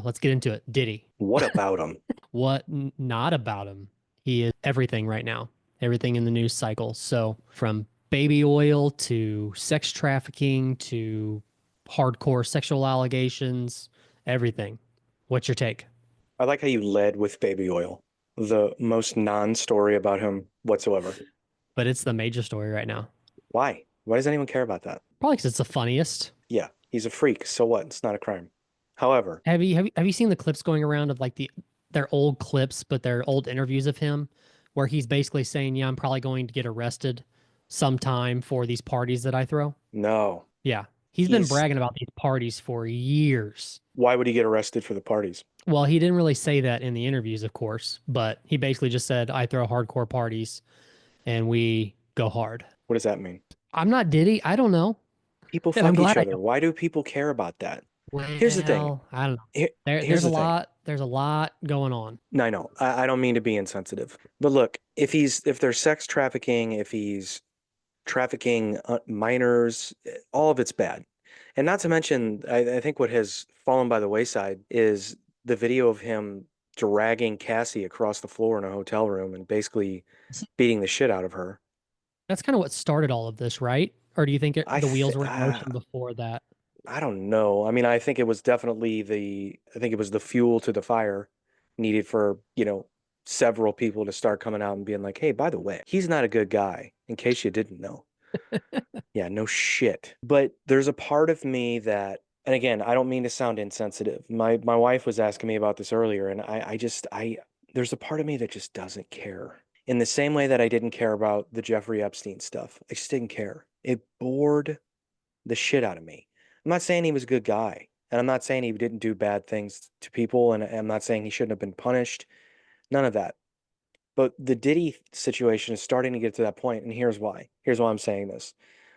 let's get into it. Diddy. What about him? Not about him? He is everything right now. Everything in the news cycle. So from baby oil to sex trafficking to hardcore sexual allegations, everything. What's your take? I like how you led with baby oil, the most non-story about him whatsoever. But it's the major story right now. Why? Why does anyone care about that? Probably because it's the funniest. Yeah, he's a freak. So what? It's not a crime. However, Have you seen the clips going around of like their old clips, but they're old interviews of him, where he's basically saying, "Yeah, I'm probably going to get arrested sometime for these parties that I throw." no. Yeah, he's been He's bragging about these parties for years. Why would he get arrested for the parties? Well, he didn't really say that in the interviews, of course, but he basically just said, "I throw hardcore parties and we go hard." What does that mean? I'm not Diddy. I don't know, People and I'm fuck each glad I other. don't. Why do people care about that? Here's the thing. Well, I don't know. Here, There's here's a the thing. lot. There's a lot going on. No, I know. I don't mean to be insensitive, but look, if there's sex trafficking, if he's trafficking minors, all of it's bad. And not to mention, I think what has fallen by the wayside is the video of him dragging Cassie across the floor in a hotel room and basically beating the shit out of her. That's kind of what started all of this, right? Or do you think I the th wheels were in motion before that? I don't know. I mean, I think it was definitely I think it was the fuel to the fire needed for, several people to start coming out and being like, hey, by the way, he's not a good guy, in case you didn't know. Yeah, no shit. But there's a part of me that, and again, I don't mean to sound insensitive. My wife was asking me about this earlier, and there's a part of me that just doesn't care. In the same way that I didn't care about the Jeffrey Epstein stuff. I just didn't care. It bored the shit out of me. I'm not saying he was a good guy, and I'm not saying he didn't do bad things to people, and I'm not saying he shouldn't have been punished. None of that. But the Diddy situation is starting to get to that point, and here's why. Here's why I'm saying this.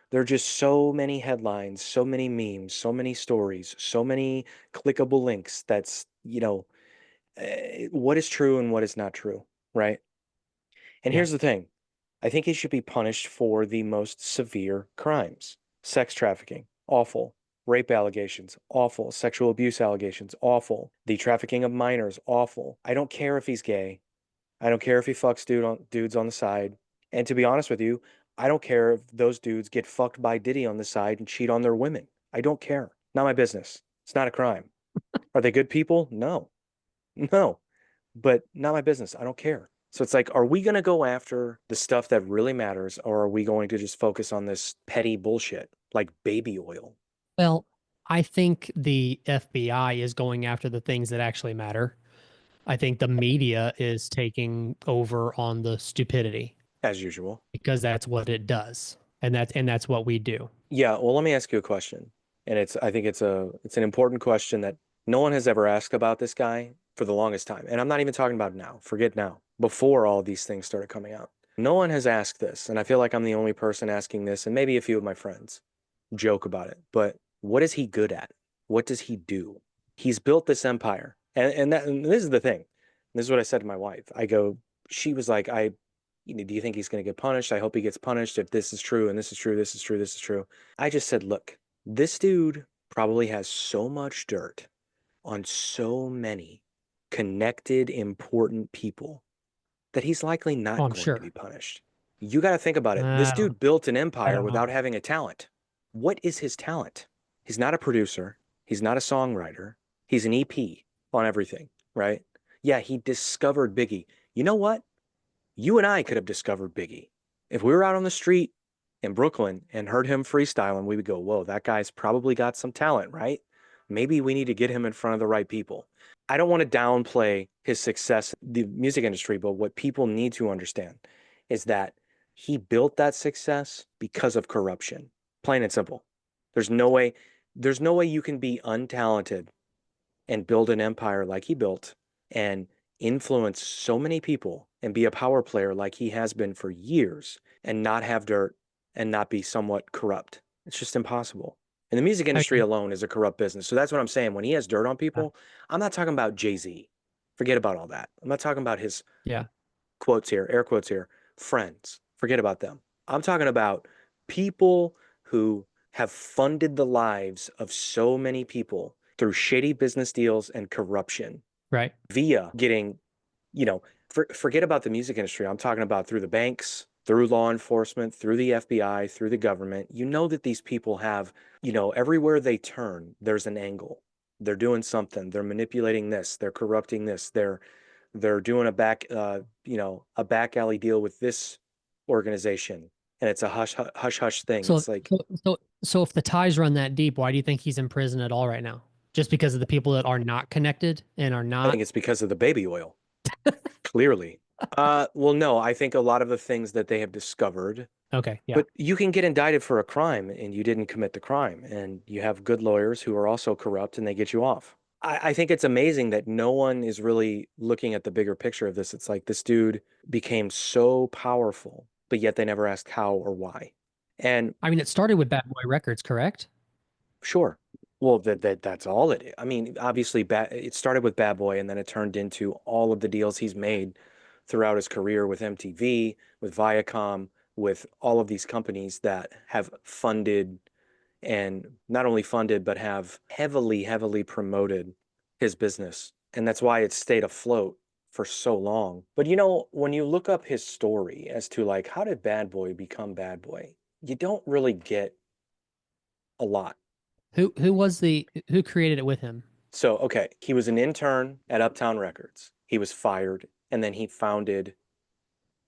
There are just so many headlines, so many memes, so many stories, so many clickable links what is true and what is not true, right? And Yeah. here's the thing. I think he should be punished for the most severe crimes. Sex trafficking, awful. Rape allegations, awful. Sexual abuse allegations, awful. The trafficking of minors, awful. I don't care if he's gay. I don't care if he fucks dudes on the side. And to be honest with you, I don't care if those dudes get fucked by Diddy on the side and cheat on their women. I don't care. Not my business. It's not a crime. Are they good people? No. No. But not my business. I don't care. So it's like, are we going to go after the stuff that really matters, or are we going to just focus on this petty bullshit like baby oil? Well, I think the FBI is going after the things that actually matter. I think the media is taking over on the stupidity As usual. because that's what it does. And that's what we do. Yeah, well, let me ask you a question. And I think it's an important question that no one has ever asked about this guy for the longest time. And I'm not even talking about now. Forget now. Before all these things started coming out. No one has asked this, and I feel like I'm the only person asking this, and maybe a few of my friends joke about it. But what is he good at? What does he do? He's built this empire. And this is the thing. This is what I said to my wife. She was like, do you think he's going to get punished? I hope he gets punished if this is true and this is true, this is true, this is true. I just said, look, this dude probably has so much dirt on so many connected, important people that he's likely Oh, not I'm going to be sure. punished. You got to think about it. This I don't, dude built an I empire don't without know. having a talent. What is his talent? He's not a producer. He's not a songwriter. He's an EP on everything, right? Yeah, he discovered Biggie. You know what? You and I could have discovered Biggie. If we were out on the street in Brooklyn and heard him freestyling, we would go, whoa, that guy's probably got some talent, right? Maybe we need to get him in front of the right people. I don't want to downplay his success in the music industry, but what people need to understand is that he built that success because of corruption. Plain and simple. There's no way, there's no way you can be untalented and build an empire like he built and influence so many people and be a power player like he has been for years and not have dirt and not be somewhat corrupt. It's just impossible. And the music I industry mean, alone is a corrupt business. So that's what I'm saying. When he has dirt on yeah. people, I'm not talking about Jay-Z. Forget about all that. I'm not talking about his Yeah. quotes here, air quotes here, friends. Forget about them. I'm talking about people who have funded the lives of so many people through shady business deals and corruption Right. via getting, you know, forget about the music industry. I'm talking about through the banks, through law enforcement, through the FBI, through the government. You know that these people have, everywhere they turn, there's an angle. They're doing something. They're manipulating this. They're corrupting this. They're doing a back alley deal with this organization, and it's a hush hush thing. So, It's like so if the ties run that deep, why do you think he's in prison at all right now? Just because of the people that are not connected and are I think not? it's because of the baby oil, clearly. Well, no, I think a lot of the things that they have discovered. Okay. Yeah. But you can get indicted for a crime and you didn't commit the crime, and you have good lawyers who are also corrupt and they get you off. I think it's amazing that no one is really looking at the bigger picture of this. It's like this dude became so powerful, but yet they never asked how or why. And I mean, it started with Bad Boy Records, correct? sure, well, that's all it is. I mean, obviously, it started with Bad Boy and then it turned into all of the deals he's made throughout his career with MTV, with Viacom, with all of these companies that have funded and not only funded, but have heavily, heavily promoted his business. And that's why it stayed afloat for so long. But when you look up his story as to like, how did Bad Boy become Bad Boy, you don't really get a lot. Who created it with him? So, okay, he was an intern at Uptown Records. He was fired, and then he founded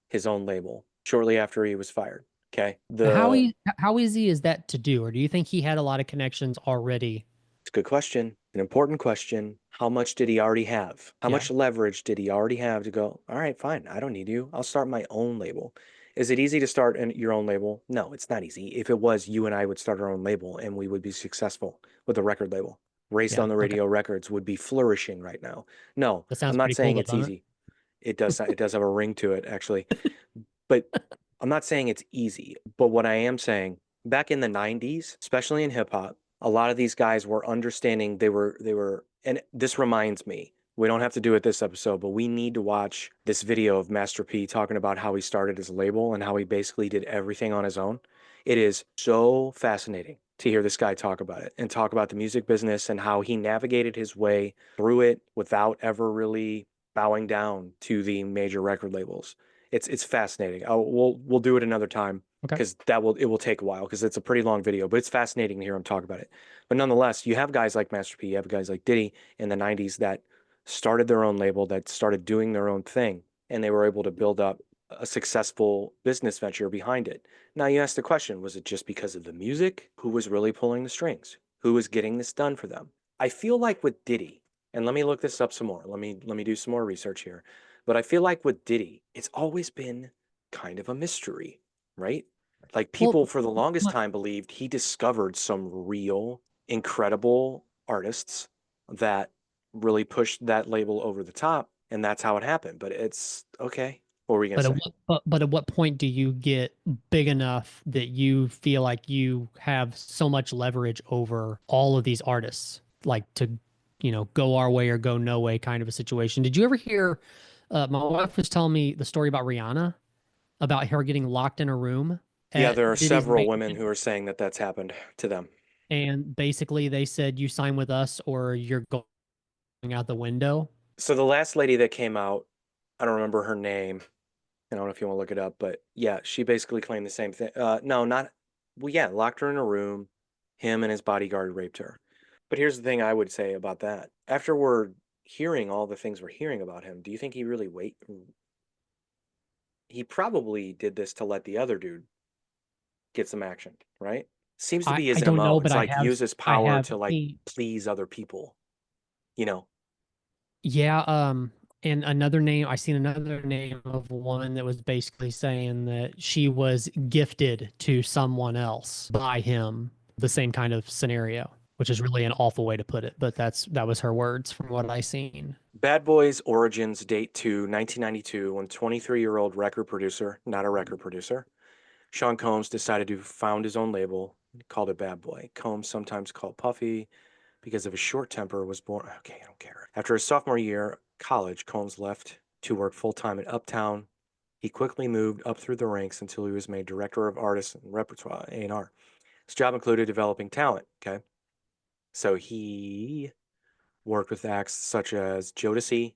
his own label shortly after he was fired. Okay. How easy is that to do? Or do you think he had a lot of connections already? It's a good question, an important question. How much did he already have? How Yeah. much leverage did he already have to go, all right, fine, I don't need you. I'll start my own label. Is it easy to start your own label? No, it's not easy. If it was, you and I would start our own label and we would be successful with a record label. Raised Yeah. on the Okay. Radio Records would be flourishing right now. No, That I'm sounds not pretty cool saying though, it's doesn't easy. It does have a ring to it, actually. But I'm not saying it's easy. But what I am saying, back in the 90s, especially in hip hop, a lot of these guys were understanding they were and this reminds me, we don't have to do it this episode, but we need to watch this video of Master P talking about how he started his label and how he basically did everything on his own. It is so fascinating to hear this guy talk about it and talk about the music business and how he navigated his way through it without ever really bowing down to the major record labels. It's fascinating. We'll do it another time Okay. because it will take a while because it's a pretty long video, but it's fascinating to hear him talk about it. But nonetheless, you have guys like Master P, you have guys like Diddy in the 90s that started their own label, that started doing their own thing, and they were able to build up a successful business venture behind it. Now you ask the question, was it just because of the music? Who was really pulling the strings? Who was getting this done for them? I feel like with Diddy, and let me look this up some more. Let me do some more research here. But I feel like with Diddy, it's always been kind of a mystery, right? Like Well, people for the longest time believed he discovered some real incredible artists that really pushed that label over the top, and that's how it happened. But it's okay. What were we gonna but say? but at what point do you get big enough that you feel like you have so much leverage over all of these artists, like to, go our way or go no way kind of a situation? Did you ever hear? My wife was telling me the story about Rihanna, about her getting locked in a room Yeah, at there are Diddy's several women mansion, who are saying that that's happened to them. and basically they said, "You sign with us, or you're going out the window." So the last lady that came out, I don't remember her name. I don't know if you want to look it up, but yeah, she basically claimed the same thing. No, not, well, yeah, locked her in a room. Him and his bodyguard raped her. But here's the thing I would say about that. After we're hearing all the things we're hearing about him, do you think he really wait? He probably did this to let the other dude get some action, right? Seems to I be I his don't MO. know, but It's like use his I power have to like seen. please other people, you know? Yeah, and another name, I seen another name of a woman that was basically saying that she was gifted to someone else by him, the same kind of scenario, which is really an awful way to put it, but that was her words from what I seen. Bad Boy's origins date to 1992 when 23-year-old record producer, not a record producer, Sean Combs decided to found his own label, called it Bad Boy. Combs, sometimes called Puffy, because of his short temper, was born. Okay, I don't care. After his sophomore year college, Combs left to work full time at Uptown. He quickly moved up through the ranks until he was made director of artists and repertoire (A&R). His job included developing talent. Okay, So he worked with acts such as Jodeci,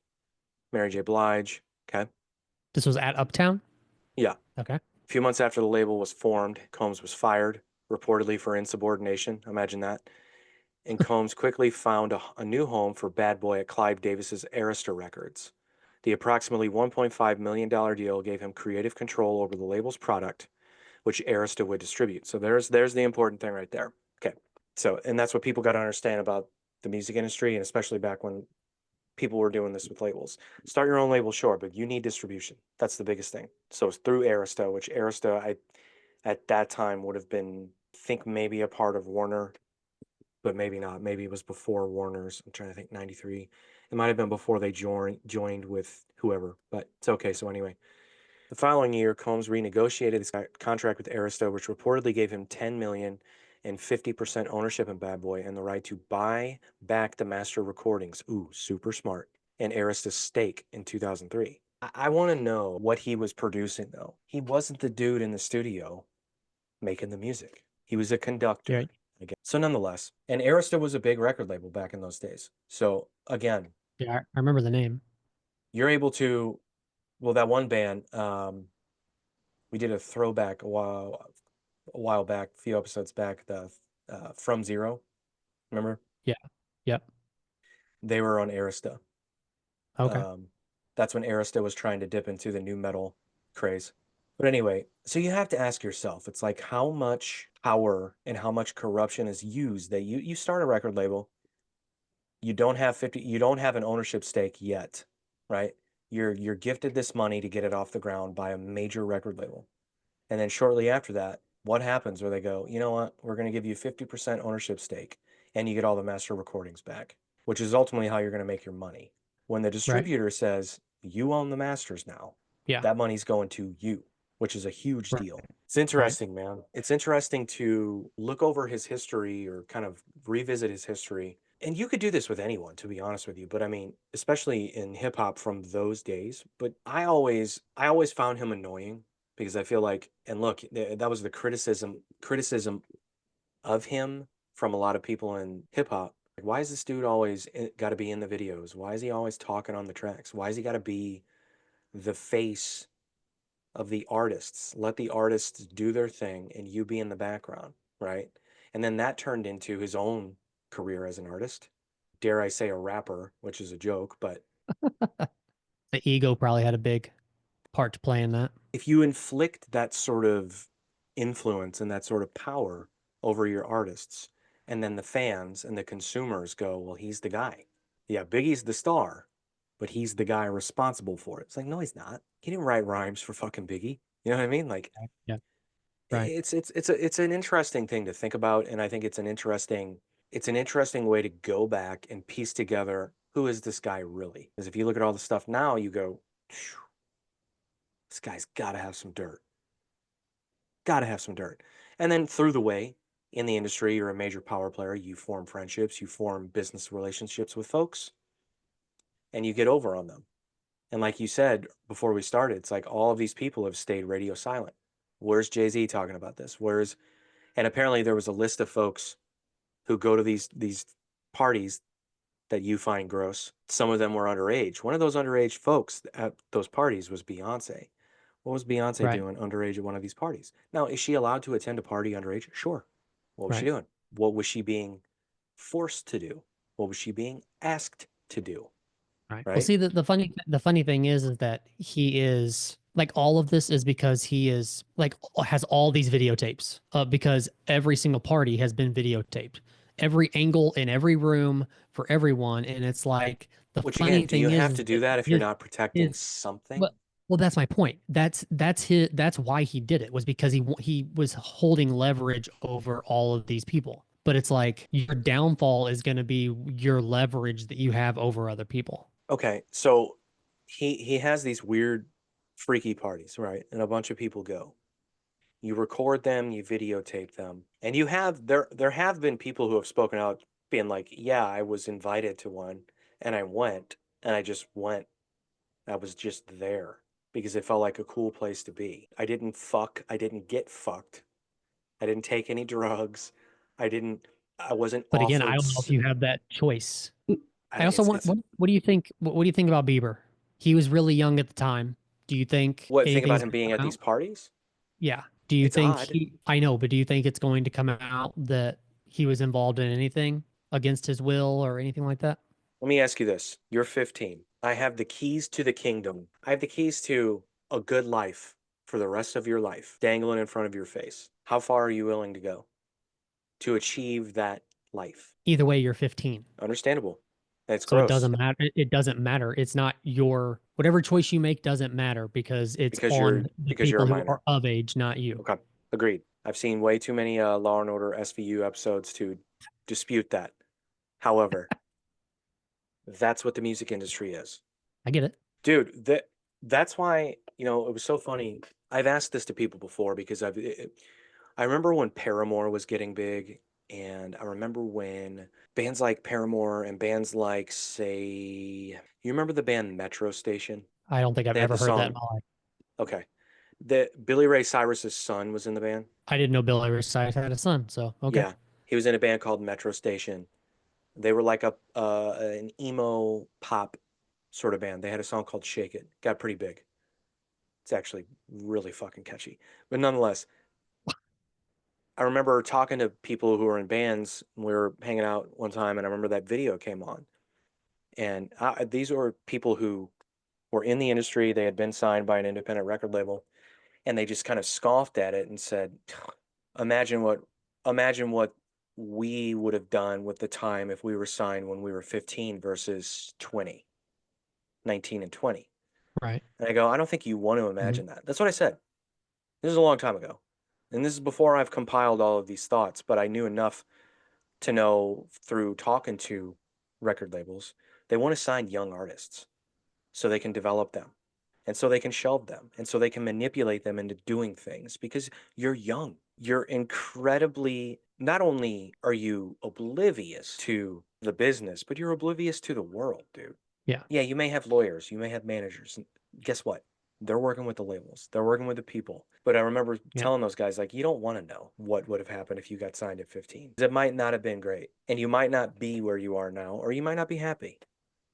Mary J. Blige. Okay. This was at Uptown. Yeah. Okay. A few months after the label was formed, Combs was fired, reportedly for insubordination. Imagine that. And Combs quickly found a new home for Bad Boy at Clive Davis's Arista Records. The approximately $1.5 million deal gave him creative control over the label's product, which Arista would distribute. So there's the important thing right there. Okay. So, and that's what people got to understand about the music industry, and especially back when people were doing this with labels. Start your own label, sure, but you need distribution. That's the biggest thing. So it's through Arista, which Arista I at that time would have been, I think maybe a part of Warner, but maybe not. Maybe it was before Warner's. I'm trying to think, 93. It might have been before they joined with whoever, but it's okay. So anyway, the following year, Combs renegotiated his contract with Arista, which reportedly gave him 10 million and 50% ownership in Bad Boy and the right to buy back the master recordings. Ooh, super smart. And Arista's stake in 2003. I want to know what he was producing though. He wasn't the dude in the studio making the music. He was a Yeah. conductor. Again. So nonetheless, and Arista was a big record label back in those days. So again, Yeah. I remember the name. you're able to, well, that one band, we did a throwback a while back, a few episodes back, the From Zero. Remember? Yeah. Yep. They were on Arista. Okay. Um, that's when Arista was trying to dip into the new metal craze. But anyway, so you have to ask yourself, it's like how much power and how much corruption is used that you start a record label, you don't have an ownership stake yet, right? You're gifted this money to get it off the ground by a major record label. And then shortly after that, what happens where they go, you know what, we're going to give you 50% ownership stake and you get all the master recordings back, which is ultimately how you're going to make your money. When the Right. distributor says, you own the masters now, Yeah. that money's going to you, which is a huge Right. deal. It's Right. interesting, man. It's interesting to look over his history or kind of revisit his history. And you could do this with anyone, to be honest with you. But I mean, especially in hip hop from those days. But I always found him annoying because I feel like, and look, that was the criticism of him from a lot of people in hip hop. Like, why is this dude always got to be in the videos? Why is he always talking on the tracks? Why is he got to be the face of the artists? Let the artists do their thing and you be in the background, right? And then that turned into his own career as an artist. Dare I say a rapper, which is a joke, but The ego probably had a big part to play in that. if you inflict that sort of influence and that sort of power over your artists, and then the fans and the consumers go, well, he's the guy. Yeah, Biggie's the star, but he's the guy responsible for it. It's like, no, he's not. He didn't write rhymes for fucking Biggie. You know what I mean? Like, Yeah. Right. it's an interesting thing to think about, and I think it's an interesting way to go back and piece together who is this guy really? Because if you look at all the stuff now, you go, this guy's got to have some dirt. Got to have some dirt. And then through the way in the industry, you're a major power player. You form friendships, you form business relationships with folks, and you get over on them. And like you said before we started, it's like all of these people have stayed radio silent. Where's Jay-Z talking about this? And apparently there was a list of folks who go to these parties that you find gross. Some of them were underage. One of those underage folks at those parties was Beyonce. What was Beyonce Right. doing underage at one of these parties? Now, is she allowed to attend a party underage? Sure. What was she Right. doing? What was she being forced to do? What was she being asked to do? Right. Well, Right? see, the funny thing is that he is like all of this is because he is like has all these videotapes. Because every single party has been videotaped, every angle in every room for everyone, and it's like the Which again, funny do you thing have is to do that that if you're his not protecting his something? well, well, that's my point. That's why he did it was because he was holding leverage over all of these people. But it's like your downfall is going to be your leverage that you have over other people. Okay, so he has these weird, freaky parties, right? And a bunch of people go. You record them, you videotape them, and there have been people who have spoken out being like, "Yeah, I was invited to one and I went and I just went. I was just there because it felt like a cool place to be. I didn't fuck, I didn't get fucked. I didn't take any drugs. I didn't I wasn't But again, I offered. don't know if you have that choice. I also It's want what do you think what do you think about Bieber? He was really young at the time. Do you think what think about anything's him going to being at come these out? parties. Yeah. Do you It's think odd. he I know, but do you think it's going to come out that he was involved in anything against his will or anything like that? Let me ask you this. You're 15. I have the keys to the kingdom. I have the keys to a good life for the rest of your life dangling in front of your face. How far are you willing to go to achieve that life? Either way, you're 15. Understandable. It's So it gross doesn't matter. It doesn't matter. It's not your whatever choice you make doesn't matter because it's on the because you're a people who minor. are of age, not you. Okay. Agreed. I've seen way too many Law and Order SVU episodes to dispute that. However, that's what the music industry is. I get it. Dude, that's why, it was so funny. I've asked this to people before because I remember when Paramore was getting big, and I remember when bands like Paramore and bands like, say, you remember the band Metro Station? I don't think I've They had ever the heard that in song, my life. okay. The Billy Ray Cyrus's son was in the band. I didn't know Billy Ray Cyrus had a son, so okay. Yeah, he was in a band called Metro Station. They were like an emo pop sort of band. They had a song called Shake It. Got pretty big. It's actually really fucking catchy. But nonetheless, I remember talking to people who were in bands. We were hanging out one time, and I remember that video came on. And these were people who were in the industry. They had been signed by an independent record label, and they just kind of scoffed at it and said, "Imagine what, imagine what we would have done with the time if we were signed when we were 15 versus 20, 19 and 20." Right. And I go, "I don't think you want to Hmm. imagine that." That's what I said. This is a long time ago. And this is before I've compiled all of these thoughts, but I knew enough to know through talking to record labels, they want to sign young artists so they can develop them and so they can shelve them and so they can manipulate them into doing things because you're young. You're incredibly, not only are you oblivious to the business, but you're oblivious to the world, dude. Yeah. Yeah, you may have lawyers, you may have managers. And guess what? They're working with the labels, they're working with the people. But I remember Yeah. telling those guys, like, you don't want to know what would have happened if you got signed at 15. It might not have been great. And you might not be where you are now, or you might not be happy.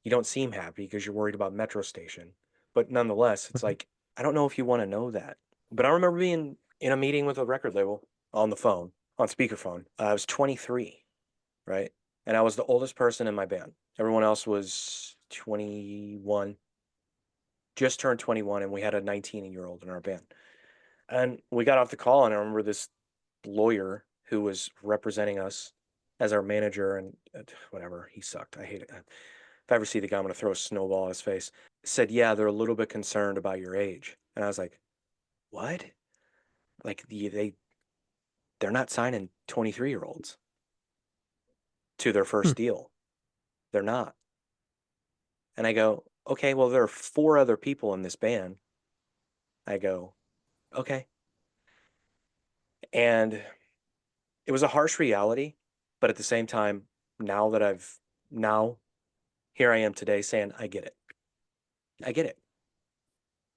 You don't seem happy because you're worried about Metro Station. But nonetheless, it's Right. like, I don't know if you want to know that. But I remember being in a meeting with a record label on the phone, on speakerphone. I was 23, right? And I was the oldest person in my band. Everyone else was 21, just turned 21, and we had a 19-year-old in our band. And we got off the call, and I remember this lawyer who was representing us as our manager, and whatever, he sucked. I hate it. If I ever see the guy, I'm going to throw a snowball at his face. Said, yeah, they're a little bit concerned about your age. And I was like, what? Like, they're not signing 23-year-olds to their Hmm. first deal. They're not. And I go, okay, well, there are four other people in this band. I go, okay. And it was a harsh reality, but at the same time, now that now here I am today saying, I get it. I get it.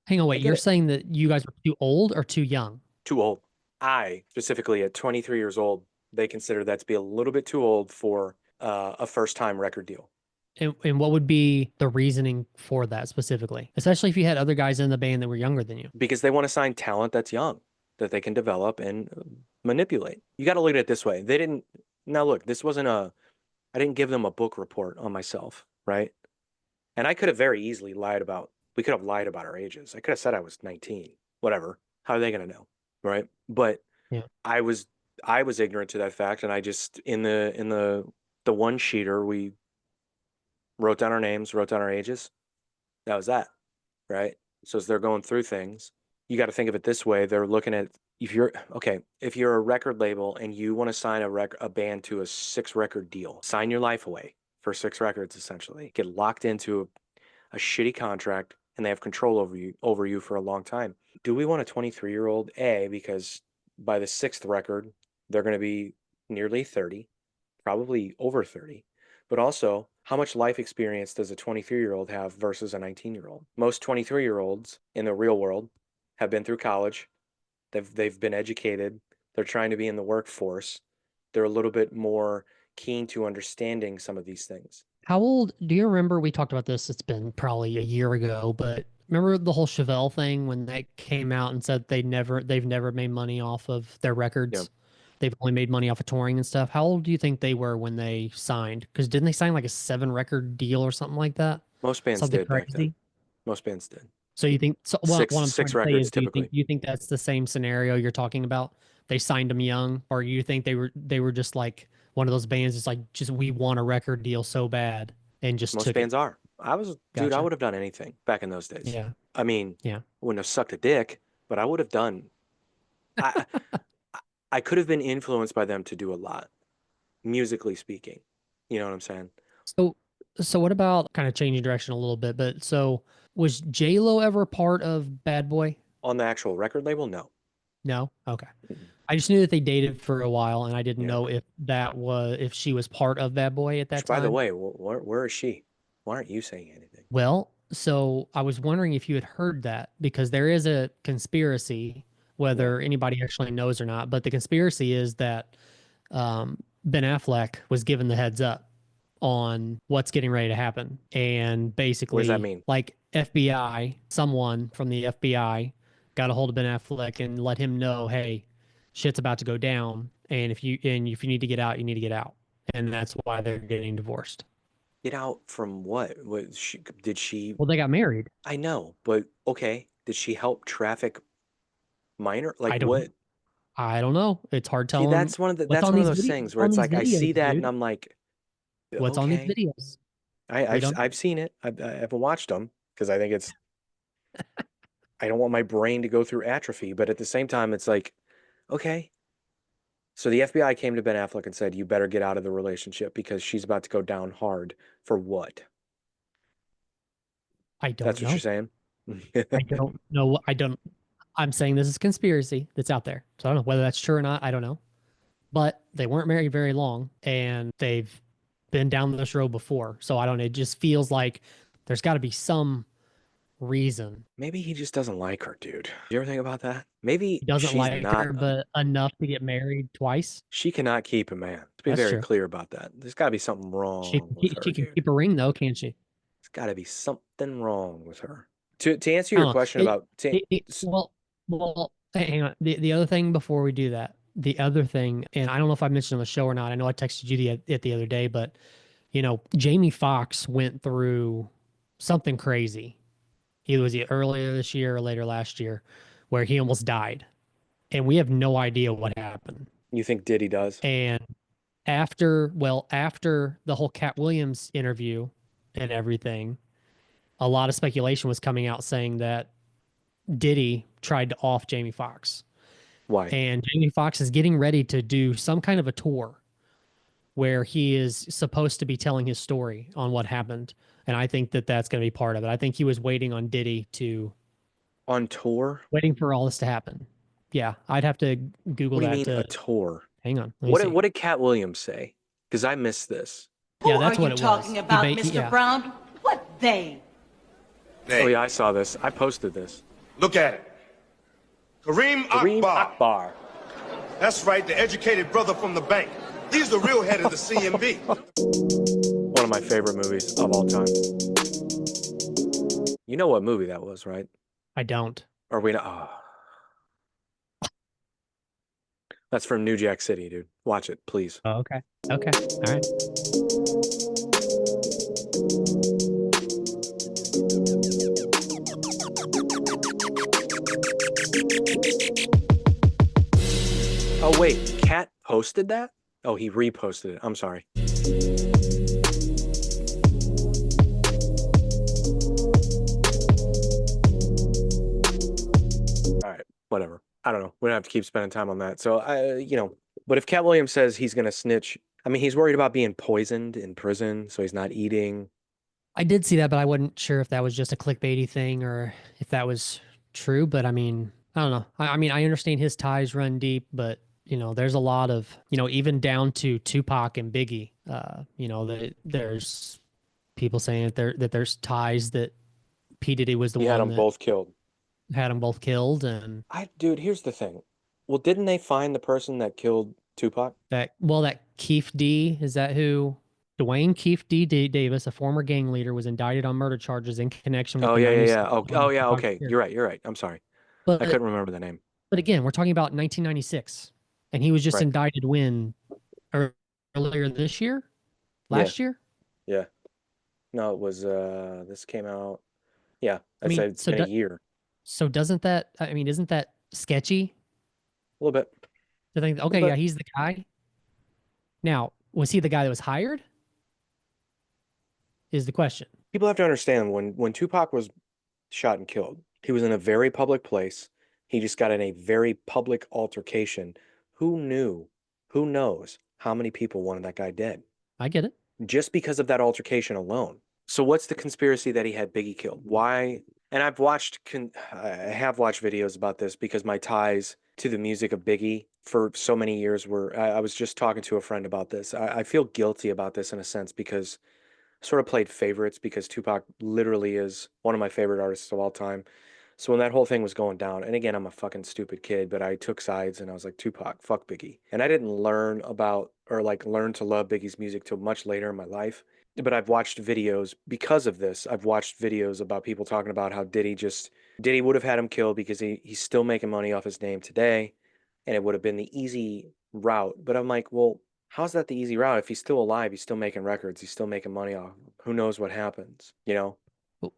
Hang on, I wait. get You're it. saying that you guys are too old or too young? Too old. I specifically at 23 years old, they consider that to be a little bit too old for a first time record deal And what would be the reasoning for that specifically? Especially if you had other guys in the band that were younger than you. because they want to sign talent that's young that they can develop and manipulate. You got to look at it this way. They didn't, now look, this wasn't I didn't give them a book report on myself, right? And I could have very easily we could have lied about our ages. I could have said I was 19, whatever. How are they going to know? Right. But Yeah. I was, I was ignorant to that fact. And I just, the one sheeter, we wrote down our names, wrote down our ages. That was that. Right. So as they're going through things, you got to think of it this way. They're looking at, if you're a record label and you want to sign a band to a 6 record deal, sign your life away for 6 records, essentially get locked into a shitty contract, and they have control over you for a long time. Do we want a 23-year-old? Because by the sixth record, they're going to be nearly 30, probably over 30. But also, how much life experience does a 23-year-old have versus a 19-year-old? Most 23-year-olds in the real world have been through college. They've been educated. They're trying to be in the workforce. They're a little bit more keen to understanding some of these things. How old do you remember? We talked about this. It's been probably a year ago, but remember the whole Chevelle thing when they came out and said they've never made money off of their Yeah, records. They've only made money off of touring and stuff. How old do you think they were when they signed? Because didn't they sign like a 7 record deal or something like that? most bands Something did back then. crazy. Most bands did. So you think so? What Six I'm trying six to say is, records typically. do you think that's the same scenario you're talking about? They signed them young, or you think they were just like one of those bands? It's like just we want a record deal so bad and just Most took it. bands are. Dude, I Gotcha. would have done anything back in those days. Yeah. I mean, Yeah. wouldn't have sucked a dick, but I would have done. I I could have been influenced by them to do a lot, musically speaking. You know what I'm saying? So so what about kind of changing direction a little bit? But so was J Lo ever part of Bad Boy? On the actual record label, no. No. Okay. Mm-mm. I just knew that they dated for a while, and I didn't Yeah. know if she was part of Bad Boy at that Which, by the time. way, where is she? Why aren't you saying anything? Well, so I was wondering if you had heard that because there is a conspiracy, Yeah. whether anybody actually knows or not, but the conspiracy is that Ben Affleck was given the heads up on what's getting ready to happen. And What does that basically, mean? like FBI, someone from the FBI got a hold of Ben Affleck and let him know, hey, shit's about to go down. And if you need to get out, you need to get out. And that's why they're getting divorced. Get out from what? Did she? Well, they got married. I know, but okay. Did she help traffic minor? Like I don't what? I don't know. It's hard See, telling what's that's on one of these those video things what's where on it's these like I see videos, that and dude. I'm like, What's on these okay. videos? I, We I've don't I've seen it. I haven't watched them because I think it's I don't want my brain to go through atrophy, but at the same time, it's like, okay. So the FBI came to Ben Affleck and said, "You better get out of the relationship because she's about to go down hard." For what? I don't That's what you're know. saying? I don't know. I don't I'm saying this is conspiracy that's out there. So I don't know whether that's true or not. I don't know. But they weren't married very long and they've been down this road before. So I don't know. It just feels like there's got to be some reason. Maybe he just doesn't like her, dude. Did you ever think about that? Maybe He doesn't she's like not, her, but enough to get married twice. she cannot keep a man. Let's be That's very true. clear about that. There's got to be something wrong with her, She can dude. keep a ring though, can't she? There's got to be something wrong with her. To answer I your don't know. question about, Hang on. The other thing before we do that, the other thing, and I don't know if I mentioned on the show or not. I know I texted you the other day, but Jamie Foxx went through something crazy. He was earlier this year or later last year, where he almost died, and we have no idea what happened. you think Diddy does? And after the whole Cat Williams interview and everything, a lot of speculation was coming out saying that Diddy tried to off Jamie Foxx. Why? And Jamie Foxx is getting ready to do some kind of a tour where he is supposed to be telling his story on what happened. And I think that that's going to be part of it. I think he was waiting on Diddy to On tour? waiting for all this to happen. Yeah, I'd have to Google What do you that mean a to tour? hang on. Let me see. What did Cat Williams say? Because I missed this. Who Yeah, are that's what you it talking was. about, Mr. Yeah, Brown? What they? Oh Hey, yeah, I saw this. I posted this. look at it. Kareem Kareem Akbar. Akbar. That's right, the educated brother from the bank. He's the real head of the CMB. One of my favorite movies of all time. You know what movie that was, right? I don't. Or we know? Oh. That's from New Jack City, dude. Watch it, please. Oh, okay. Okay. All right. Oh wait, Cat posted that? Oh, he reposted it. I'm sorry. All right, whatever. I don't know. We don't have to keep spending time on that. So but if Cat Williams says he's gonna snitch, I mean, he's worried about being poisoned in prison, so he's not eating. I did see that, but I wasn't sure if that was just a clickbaity thing or if that was true. But I mean, I don't know. I mean, I understand his ties run deep, but there's a lot of, even down to Tupac and Biggie. That there's people saying that there's ties that P Diddy was the He had one them that both killed. had them both killed, and Dude, here's the thing. Well, didn't they find the person that killed Tupac. That Keith D, is that who? Dwayne Keith Davis, a former gang leader, was indicted on murder charges in connection with Oh the yeah, yeah, 96. yeah. Oh yeah. Okay, you're right. You're right. I'm sorry. I But couldn't remember the name. but again, we're talking about 1996, and he was just Right. indicted when earlier this year, Yeah. last year. Yeah. No, it was. This came out. Yeah, I I'd say mean, it's been a year. so doesn't that? I mean, isn't that sketchy? A little bit. To think, A little okay, yeah, bit. he's the guy. Now, was he the guy that was hired? Is the question. People have to understand when Tupac was shot and killed, he was in a very public place. He just got in a very public altercation. Who knew? Who knows how many people wanted that guy dead? I get it. Just because of that altercation alone. So what's the conspiracy that he had Biggie killed? Why? And I have watched videos about this because my ties to the music of Biggie for so many years were. I was just talking to a friend about this. I feel guilty about this in a sense because I sort of played favorites because Tupac literally is one of my favorite artists of all time. So when that whole thing was going down, and again, I'm a fucking stupid kid, but I took sides and I was like, Tupac, fuck Biggie. And I didn't learn about or like learn to love Biggie's music till much later in my life. But I've watched videos because of this. I've watched videos about people talking about how Diddy would have had him killed because he's still making money off his name today. And it would have been the easy route. But I'm like, well, how's that the easy route? If he's still alive, he's still making records, he's still making money off. Who knows what happens, you know?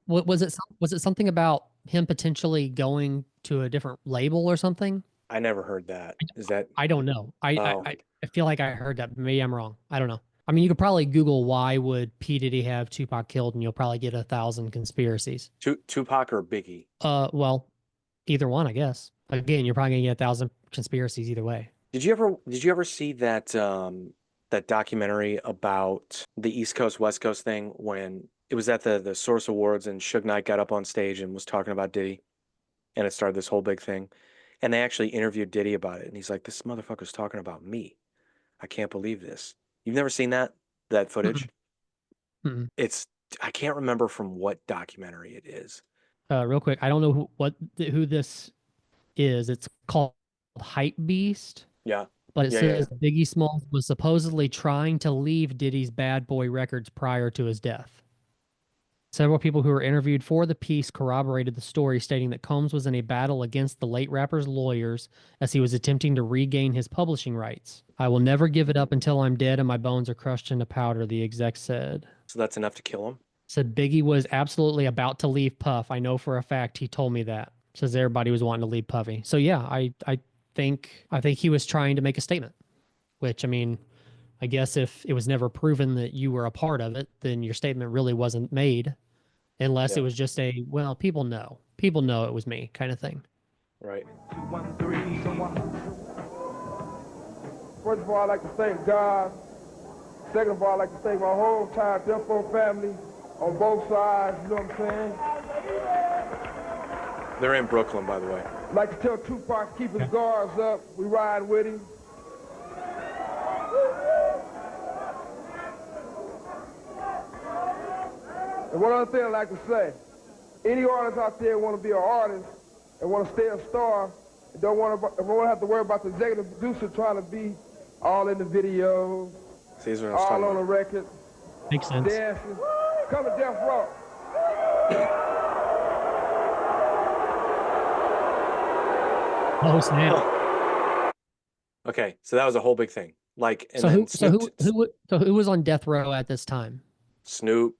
What was it? Was it something about him potentially going to a different label or something? I never heard that. Is that I don't know. oh I feel like I heard that. Maybe I'm wrong. I don't know. I mean, you could probably Google why would P Diddy have Tupac killed, and you'll probably get 1,000 conspiracies. Tupac or Biggie? Well, either one, I guess. Again, you're probably gonna get 1,000 conspiracies either way. Did you ever see that that documentary about the East Coast West Coast thing when it was at the Source Awards and Suge Knight got up on stage and was talking about Diddy and it started this whole big thing and they actually interviewed Diddy about it and he's like, this motherfucker's talking about me. I can't believe this. You've never seen that footage? Mm-mm. It's I can't remember from what documentary it is. Real quick, I don't know who this is. It's called Hype Beast. Yeah. But it Yeah, yeah. says Biggie Smalls was supposedly trying to leave Diddy's Bad Boy Records prior to his death. Several people who were interviewed for the piece corroborated the story, stating that Combs was in a battle against the late rapper's lawyers as he was attempting to regain his publishing rights. I will never give it up until I'm dead and my bones are crushed into powder, the exec said. So that's enough to kill him? Said Biggie was absolutely about to leave Puff. I know for a fact he told me that. Says everybody was wanting to leave Puffy. So yeah, I think he was trying to make a statement, which I mean, I guess if it was never proven that you were a part of it, then your statement really wasn't made unless it Yeah. was just a, well, people know it was me kind of thing. Right. First of all, I'd like to thank God. Second of all, I'd like to thank my whole entire Death Row family on both sides, you know what I'm saying? They're in Brooklyn, by the way. I'd like to tell Tupac to keep his guards up. We ride with him. And one other thing I'd like to say, any artists out there want to be an artist and want to stay a star, and don't want to have to worry about the executive producer trying to be all in the videos, See, this is what I was all talking on the about. record, Makes sense. dancing. Come to Death Row. Oh snap! Okay, so that was a whole big thing. Like, and So then who who was on death row at this time? Snoop,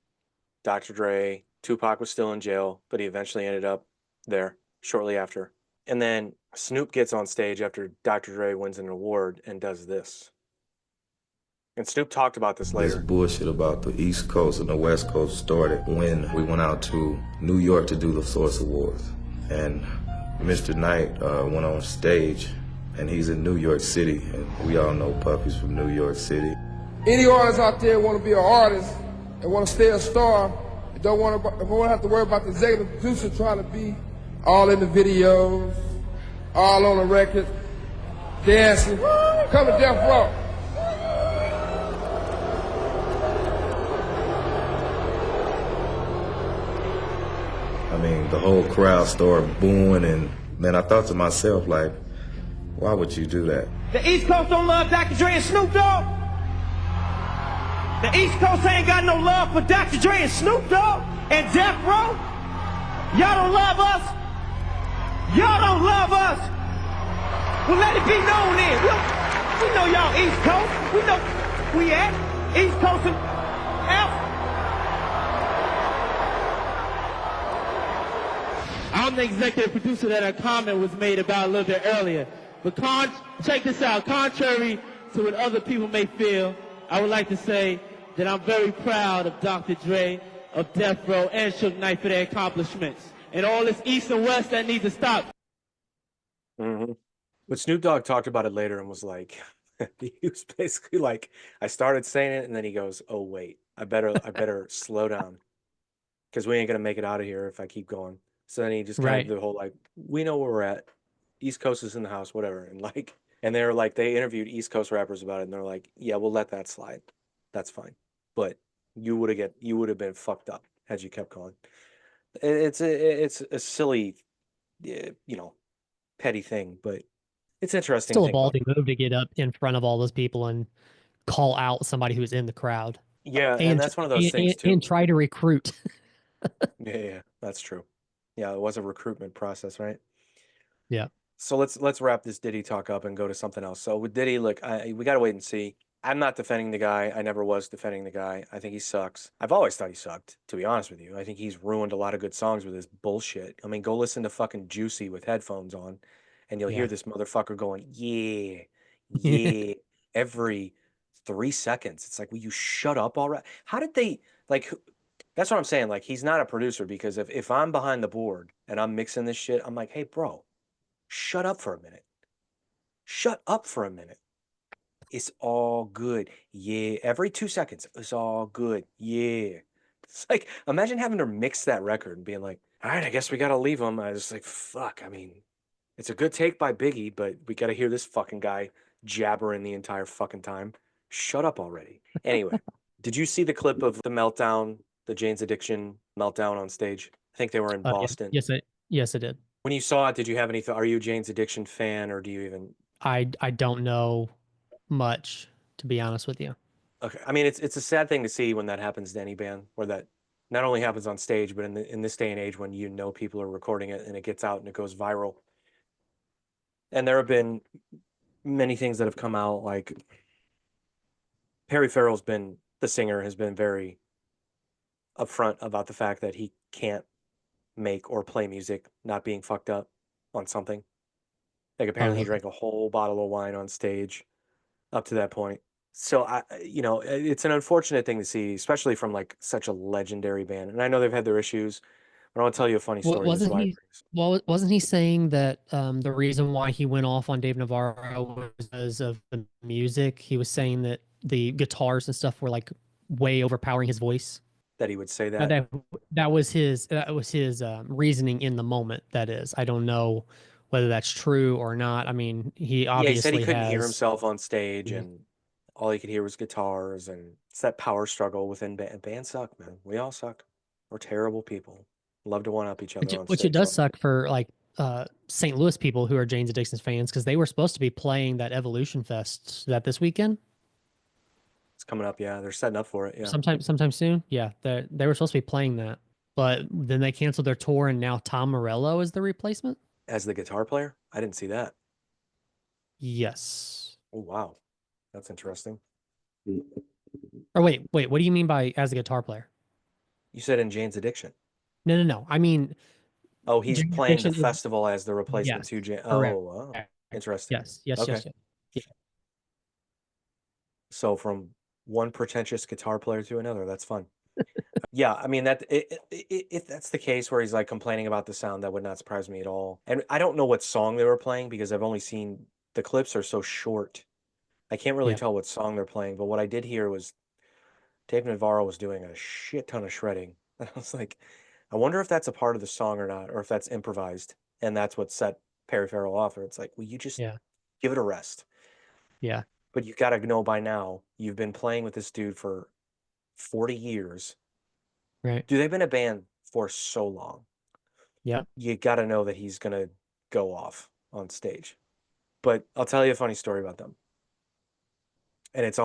Dr. Dre, Tupac was still in jail, but he eventually ended up there shortly after. And then Snoop gets on stage after Dr. Dre wins an award and does this. And Snoop talked about this This later. bullshit about the East Coast and the West Coast started when we went out to New York to do the Source Awards. And Mr. Knight went on stage, and he's in New York City, and we all know Puffy's from New York City. Any artists out there want to be an artist and want to stay a star, and don't want to have to worry about the executive producer trying to be all in the videos, all on the record, dancing. Come to Death Row. I mean, the whole crowd started booing, and then I thought to myself, like, why would you do that? The East Coast don't love Dr. Dre and Snoop Dogg. The East Coast ain't got no love for Dr. Dre and Snoop Dogg and Death Row. Y'all don't love us. Y'all don't love us. Well, let it be known then. We know y'all East Coast. We know we at East Coast and Alpha. I'm the executive producer that a comment was made about a little bit earlier. But check this out. Contrary to what other people may feel, I would like to say that I'm very proud of Dr. Dre, of Death Row, and Suge Knight for their accomplishments. And all this East and West that needs to stop. Mm-hmm. But Snoop Dogg talked about it later and was like, he was basically like, I started saying it, and then he goes, "Oh wait, I better slow down, because we ain't gonna make it out of here if I keep going." So then he just kind of the whole like, we know where we're at, East Coast is in the house, whatever, and like, and they're like, they interviewed East Coast rappers about it, and they're like, yeah, we'll let that slide, that's fine, but you would have been fucked up had you kept going. It's a silly, petty thing, but it's interesting to Still a think about. ballsy move to get up in front of all those people and call out somebody who's in the crowd. Yeah, and that's one of those things too. And try to recruit. Yeah, that's true. Yeah, it was a recruitment process, right? Yeah. So let's wrap this Diddy talk up and go to something else. So with Diddy, look, we got to wait and see. I'm not defending the guy. I never was defending the guy. I think he sucks. I've always thought he sucked, to be honest with you. I think he's ruined a lot of good songs with his bullshit. I mean, go listen to fucking Juicy with headphones on, and you'll hear this motherfucker going, yeah, yeah, every 3 seconds. It's like, will you shut up already? How did they, like, that's what I'm saying. Like, he's not a producer, because if I'm behind the board and I'm mixing this shit, I'm like, hey, bro, shut up for a minute. Shut up for a minute. It's all good. Yeah. Every 2 seconds, it's all good. Yeah. It's like, imagine having to mix that record and being like, all right, I guess we got to leave him. I was like, fuck. I mean, it's a good take by Biggie, but we got to hear this fucking guy jabbering the entire fucking time. Shut up already. Anyway, did you see the clip of the meltdown, the Jane's Addiction meltdown on stage? I think they were in Boston. Yes, I did. When you saw it, did you have any thought? Are you a Jane's Addiction fan, or do you even? I don't know much, to be honest with you. Okay, I mean, it's a sad thing to see when that happens to any band, where that not only happens on stage, but in this day and age when people are recording it and it gets out and it goes viral. And there have been many things that have come out, like Perry Farrell's been, the singer, has been very upfront about the fact that he can't make or play music not being fucked up on something. Like, apparently he drank a whole bottle of wine on stage up to that point. So it's an unfortunate thing to see, especially from like such a legendary band. And I know they've had their issues, but I want to tell you a funny story. Wasn't he saying that the reason why he went off on Dave Navarro was because of the music? He was saying that the guitars and stuff were like way overpowering his voice. That he would say that. That was his reasoning in the moment. That is, I don't know whether that's true or not. I mean, he obviously he said he couldn't hear himself on stage, and all he could hear was guitars, and it's that power struggle within bands suck, man. We all suck. We're terrible people. Love to one up each other on stage. Which it does suck for like St. Louis people who are Jane's Addiction fans, because they were supposed to be playing that Evolution Fest this weekend. It's coming up, yeah. They're setting up for it, yeah. Sometime soon, yeah. They were supposed to be playing that, but then they canceled their tour, and now Tom Morello is the replacement as the guitar player. I didn't see that. Yes. Oh wow, that's interesting. Or wait. What do you mean by as a guitar player? You said in Jane's Addiction. No. I mean, he's Jane's playing Addiction the festival as the replacement to Jane. Oh, wow. Interesting. Yes. Yeah. So from one pretentious guitar player to another, that's fun. Yeah, I mean, that if that's the case where he's like complaining about the sound, that would not surprise me at all. And I don't know what song they were playing, because I've only seen, the clips are so short. I can't really tell what song they're playing, but what I did hear was Dave Navarro was doing a shit ton of shredding. And I was like, I wonder if that's a part of the song or not, or if that's improvised, and that's what set Perry Farrell off. Or it's like, will you just give it a rest? Yeah. But you got to know by now, you've been playing with this dude for 40 years. Right. Dude, they've been a band for so long. Yeah. You got to know that he's going to go off on stage. But I'll tell you a funny story about them. And it's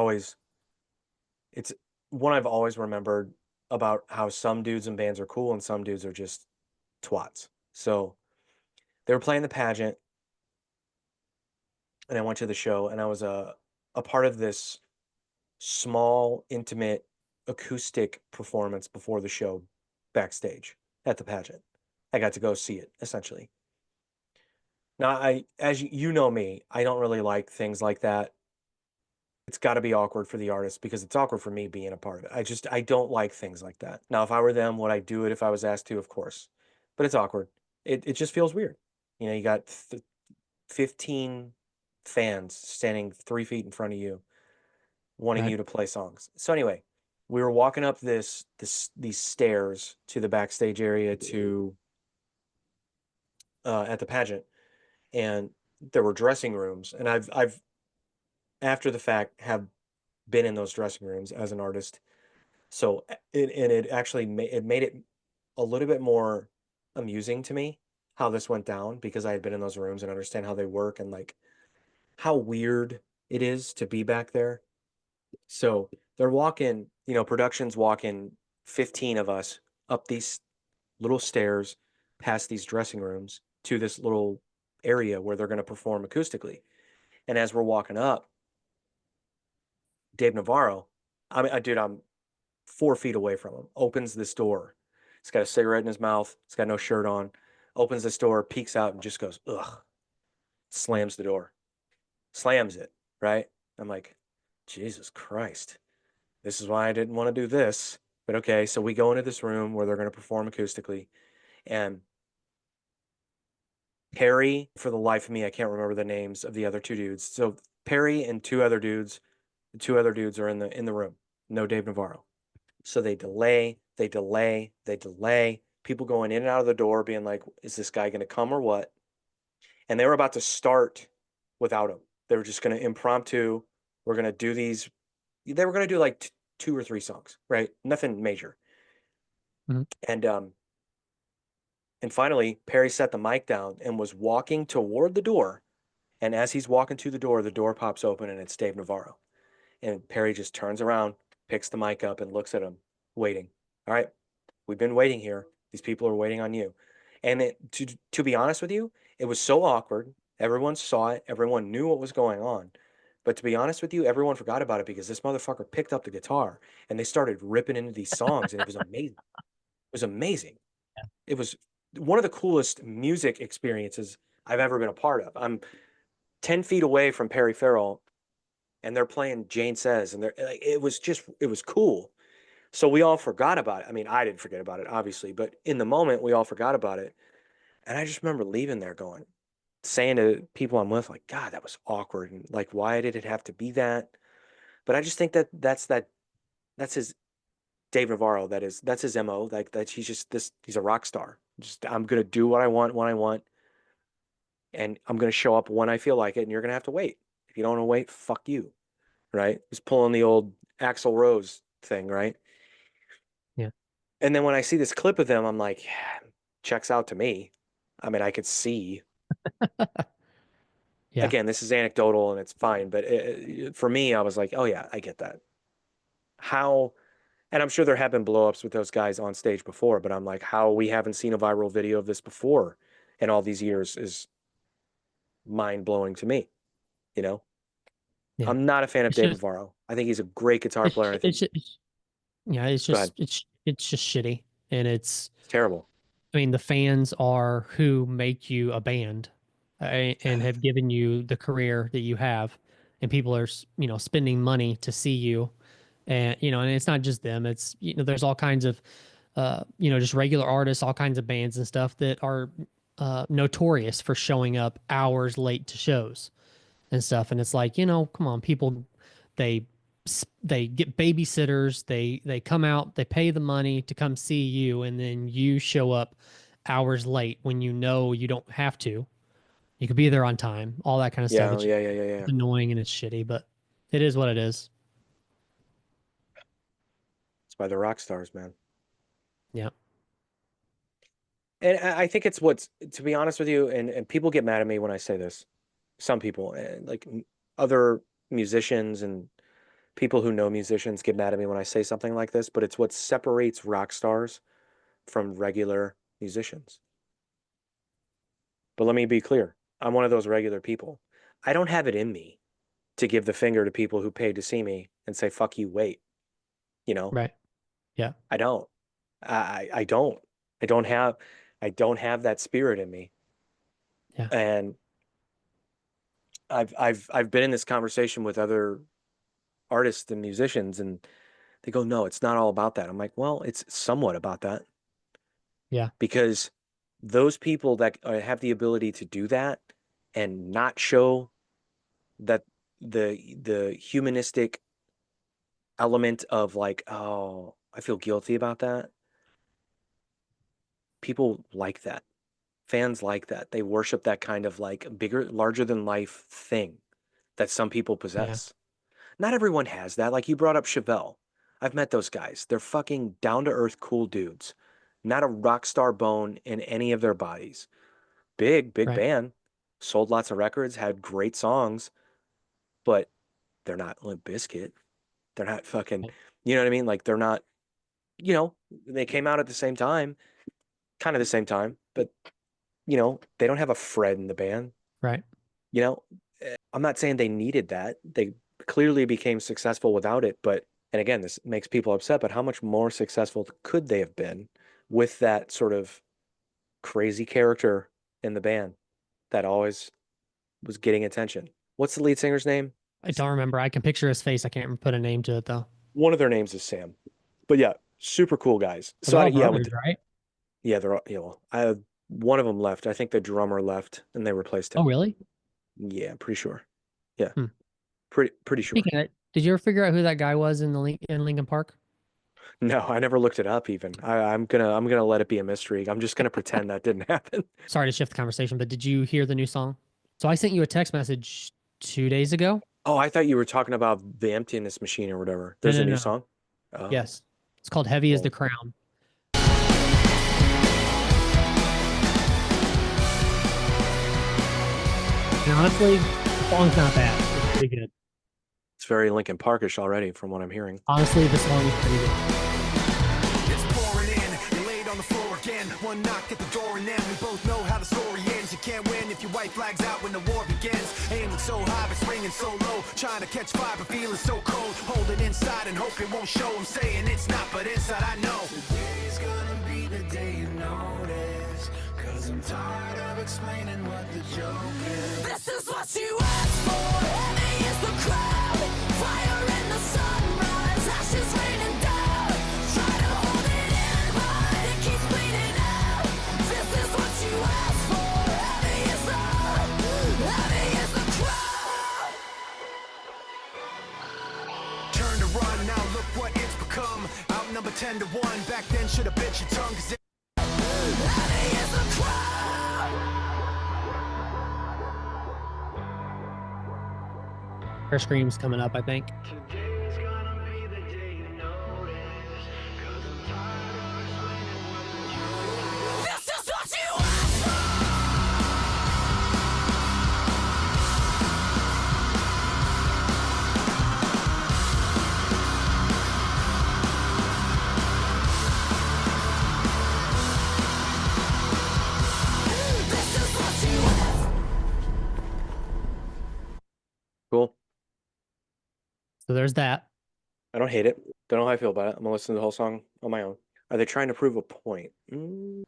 one I've always remembered about how some dudes in bands are cool and some dudes are just twats. So they were playing the pageant and I went to the show and I was a part of this small, intimate acoustic performance before the show backstage at the pageant. I got to go see it essentially. Now, as you know me, I don't really like things like that. It's got to be awkward for the artist because it's awkward for me being a part of it. I don't like things like that. Now, if I were them, would I do it if I was asked to? Of course. But it's awkward. It just feels weird. You know, you got 15 fans standing 3 feet in front of you wanting Right. you to play songs. So anyway, we were walking up these stairs to the backstage area to at the pageant, and there were dressing rooms, and I've after the fact have been in those dressing rooms as an artist. So it actually made it a little bit more amusing to me how this went down because I had been in those rooms and understand how they work and like how weird it is to be back there. So they're walking, production's walking 15 of us up these little stairs past these dressing rooms to this little area where they're going to perform acoustically. And as we're walking up, Dave Navarro, dude, I'm 4 feet away from him, opens this door. He's got a cigarette in his mouth. He's got no shirt on. Opens this door, peeks out, and just goes, ugh, slams the door, slams it, right? I'm like, Jesus Christ. This is why I didn't want to do this. But okay, so we go into this room where they're going to perform acoustically. And Perry, for the life of me, I can't remember the names of the other two dudes. So Perry and the two other dudes are in the room. No Dave Navarro. So they delay, they delay, they delay. People going in and out of the door being like, is this guy going to come or what? And they were about to start without him. They were just going to impromptu. We're going to do these. They were going to do like 2 or 3 songs, right? Nothing major. Mm-hmm. And finally, Perry set the mic down and was walking toward the door. And as he's walking to the door pops open and it's Dave Navarro. And Perry just turns around, picks the mic up, and looks at him, waiting. All right, we've been waiting here. These people are waiting on you. And to be honest with you, it was so awkward. Everyone saw it. Everyone knew what was going on. But to be honest with you, everyone forgot about it because this motherfucker picked up the guitar and they started ripping into these songs, and it was amazing. It was amazing. It was one of the coolest music experiences I've ever been a part of. I'm 10 feet away from Perry Farrell and they're playing Jane Says, and it was cool. So we all forgot about it. I mean, I didn't forget about it, obviously, but in the moment, we all forgot about it. And I just remember leaving there going, saying to people I'm with, like, God, that was awkward. And like, why did it have to be that? But I just think that's his Dave Navarro. That's his MO. Like that he's a rock star. Just I'm gonna do what I want when I want, and I'm gonna show up when I feel like it, and you're gonna have to wait. If you don't want to wait, fuck you. Right? He's pulling the old Axl Rose thing, right? Yeah. And then when I see this clip of them, I'm like, yeah, checks out to me. I mean, I could see. Yeah. Again, this is anecdotal and it's fine, but for me, I was like, oh yeah, I get that. How, and I'm sure there have been blowups with those guys on stage before, but I'm like, how we haven't seen a viral video of this before in all these years is mind blowing to me. You know, Yeah. I'm not a fan of It's Dave just, Navarro. I think he's a great guitar it's, player. I think, yeah, go ahead. it's just shitty. And It's terrible. I mean, the fans are who make you a band, and have given you the career that you have, and people are, spending money to see you, and it's not just them. It's, there's all kinds of, just regular artists, all kinds of bands and stuff that are notorious for showing up hours late to shows and stuff. And it's like, come on, people, they they get babysitters, they come out, they pay the money to come see you, and then you show up hours late when you don't have to. You could be there on time, all that kind of stuff. Yeah, yeah, yeah, yeah, yeah. It's annoying and it's shitty, but it is what it is. It's by the rock stars, man. Yeah. And I think it's to be honest with you, and people get mad at me when I say this. some people, and like other musicians and people who know musicians get mad at me when I say something like this, but it's what separates rock stars from regular musicians. But let me be clear. I'm one of those regular people. I don't have it in me to give the finger to people who paid to see me and say, fuck you, wait. You know, Right. Yeah. I don't. I don't. I don't have that spirit in me. Yeah. And I've been in this conversation with other artists and musicians, and they go, no, it's not all about that. I'm like, well, it's somewhat about that. Yeah. Because those people that have the ability to do that and not show that the humanistic element of like, oh, I feel guilty about that. People like that. Fans like that. They worship that kind of like bigger, larger than life thing that some people Yeah. possess. Not everyone has that. Like you brought up Chevelle. I've met those guys. They're fucking down to earth, cool dudes. Not a rock star bone in any of their bodies. Big Right. band. Sold lots of records, had great songs, but they're not Limp Bizkit. They're not fucking, Right. you know what I mean? Like they're not, they came out at the same time, kind of the same time, but they don't have a Fred in the band. Right. I'm not saying they needed that. They clearly became successful without it, but and again, this makes people upset, but how much more successful could they have been with that sort of crazy character in the band that always was getting attention? What's the lead singer's name? I don't remember. I can picture his face. I can't put a name to it though. One of their names is Sam. But yeah, super cool guys. Well, So they're all yeah, brothers, right? yeah, they're all, well, one of them left. I think the drummer left and they replaced him. Oh, really? Yeah, I'm pretty sure. Yeah. Hmm. Pretty sure. Speaking of it, did you ever figure out who that guy was in in Lincoln Park? No, I never looked it up even. I'm gonna let it be a mystery. I'm just gonna pretend that didn't happen. Sorry to shift the conversation, but did you hear the new song? So I sent you a text message 2 days ago. Oh, I thought you were talking about the Emptiness Machine or whatever. No, There's no, a new no. song? Oh. Yes. It's called Heavy as Cool. the Crown. And honestly, the song's not bad. It's pretty good. It's very Linkin Parkish already from what I'm hearing. Honestly, the song is pretty good. It's pouring in, you're laid on the floor again. One knock at the door and then we both know how the story ends. You can't win if your white flag's out when the war begins. Aiming so high but springing so low. Trying to catch fire but feeling so cold. Hold it inside and hope it won't show. I'm saying it's not, but inside I know. Today's gonna be the day you notice. Cause I'm tired of explaining what the joke is. This is what you asked for. Heavy is the crowd. Fire in the sunrise. Ashes raining down. Try to hold it in, but it keeps bleeding out. This is what you asked for. Heavy is the crowd. Turn to run, now look what it's become. Outnumber 10 to 1. Back then should have bit your tongue. Cause it heavy is the crowd. Her scream's coming up, I think. Today's gonna be the day you notice. Cause I'm tired of explaining what the joke is. This is what you asked for. This is what you asked. Cool. So there's that. I don't hate it. Don't know how I feel about it. I'm gonna listen to the whole song on my own. Are they trying to prove a point?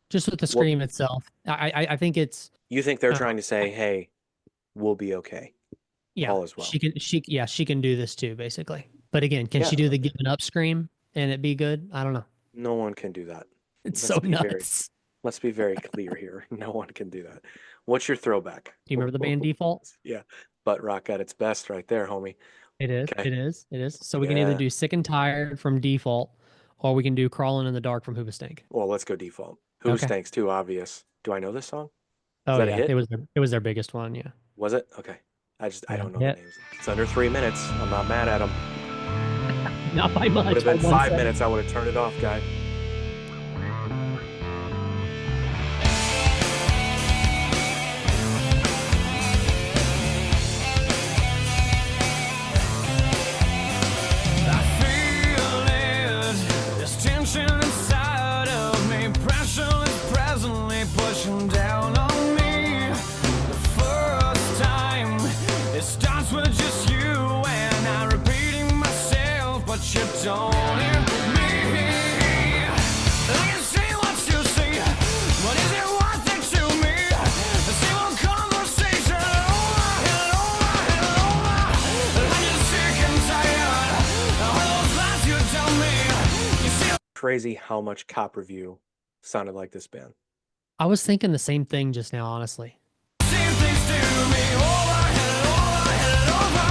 Just with the scream itself. I think it's You think they're Uh, trying to say, hey, we'll be okay. yeah. All is well. She can do this too, basically. But again, can she Yeah. do the giving up scream and it be good? I don't know. No one can do that. It's Let's so be very- nuts. Let's be very clear here. No one can do that. What's your throwback? Do you remember the band Default? Yeah. Butt rock at its best right there, homie. It is. Okay. It is. It is. So we can either Yeah. do Sick and Tired from Default, or we can do Crawling in the Dark from Hoobastank. Well, let's go default. Who Okay. Stanks too obvious. Do I know this song? Oh that a yeah, hit? it was their biggest one. Yeah. Was it? Okay. I Yeah. don't know Yeah. the names. It's under 3 minutes. I'm not mad at them. Not by much. Would have by been 1 5 second. minutes. I would have turned it off, guy. but you don't hear me. I can see what you see, but is it worth it to me? The same conversation over. I'm just sick and tired of all those lies you tell me. You see, Crazy how much Cop Review sounded like this band. I was thinking the same thing just now, honestly. same things to me over and over and over.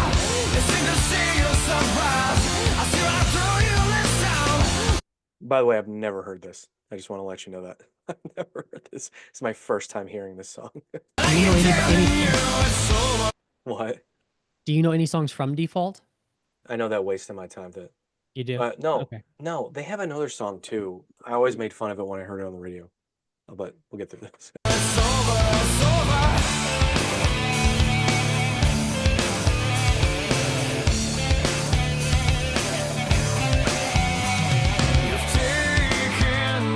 You seem to see your surprise. I see right through you this time. By the way, I've never heard this. I just want to let you know that. I've never heard this. It's my first time hearing this song. Do you know any What? Do you know any songs from Default? I know that wasted my time. That You do? no, Okay. no, they have another song too. I always made fun of it when I heard it on the radio. But we'll get through this. It's over, it's over. You've taken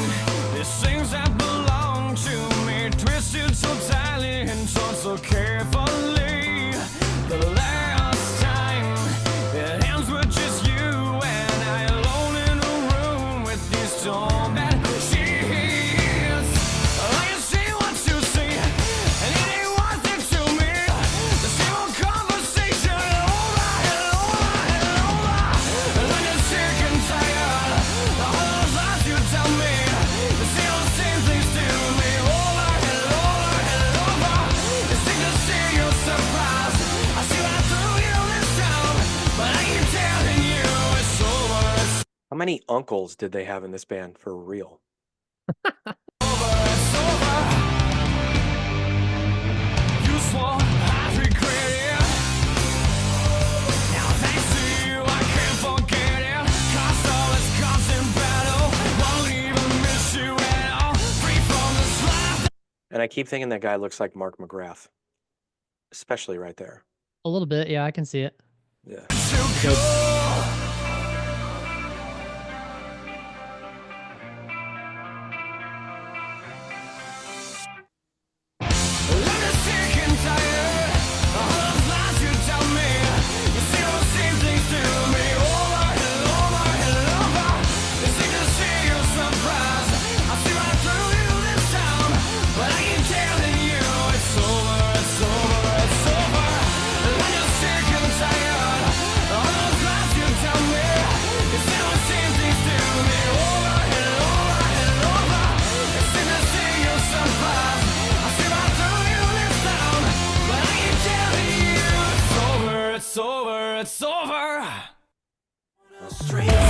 these things that belong to me, twisted so tightly and torn so carefully. The last time it ends with just you and I alone in a room with these torn bad sheets. I can see what you see, and it ain't worth it to me. The same old conversation over and over and over. And I'm just sick and tired of all those lies you tell me. You say all the same things to me over and over and over. You seem to see your surprise. I see right through you this time, but I keep telling you it's over, it's How many uncles did they have in this band for real? over, it's over. You swore I'd regret it. Now thanks to you, I can't forget it. Cost all this constant battle, won't even miss you at all. Free from this life. And I keep thinking that guy looks like Mark McGrath, especially right there. A little bit. Yeah, I can see it. Yeah. To go. I'm just sick and tired of all those lies you tell me. You say all the same things to me over and over and over. You seem to see your surprise. I see right through you this time, but I keep telling you it's over, it's over, it's over. And I'm just sick and tired of all those lies you tell me. You say all the same things to me over and over and over. You seem to see your surprise. I see right through you this time, but I keep telling you it's over, it's over, it's over. Streets